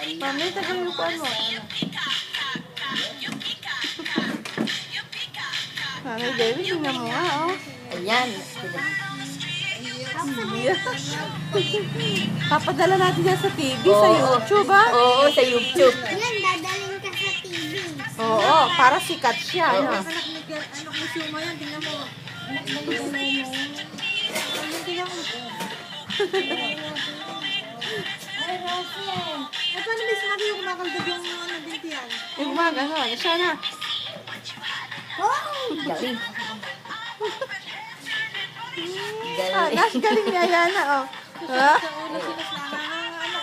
Mami, tagal yung kuhan mo. Mami, baby, tingnan mo nga, oh. Ayan. Papadala natin yan sa TV, sa YouTube, ha? Oo, sa YouTube. Yan, dadalhin ka sa TV. Oo, para sikat siya, ano? Anak ni Suma yan, tingnan mo. Ay, Rosie. Ay, paano Miss Marie yung kumakaldag yung binti yan? Yung umaga, no? Siya na. Oh! Galing. Ah, Galing. Nash, galing niya yan, oh. Ha? Sa ulo sinas na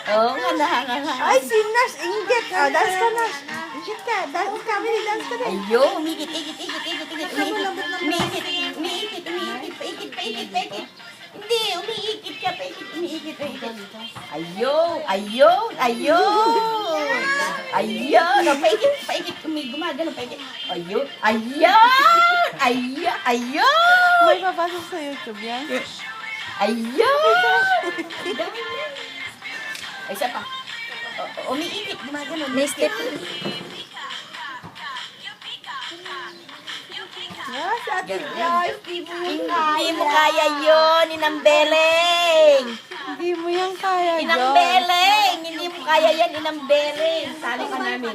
Oo nga, nakakakain. Ay, si Nash, inggit. Oh, dance ka, Nash. Inggit ka. Dance ka, Mili, dance ka din. Ayo, umikit. Paikit. Hindi, umiikit ka, umiikit. Ayo. Paikit, gumagano, paikit. Ayo. May papasok sa YouTube yan. Ayo. Ay, isa pa. Umiikit, gumagano. May step. Ah, si Ate Joyce, Hindi mo kaya yun, inambeleng. Hindi mo yan kaya, Joyce. Inambeleng. Hindi mo kaya yan, inambeleng. Sali ka namin.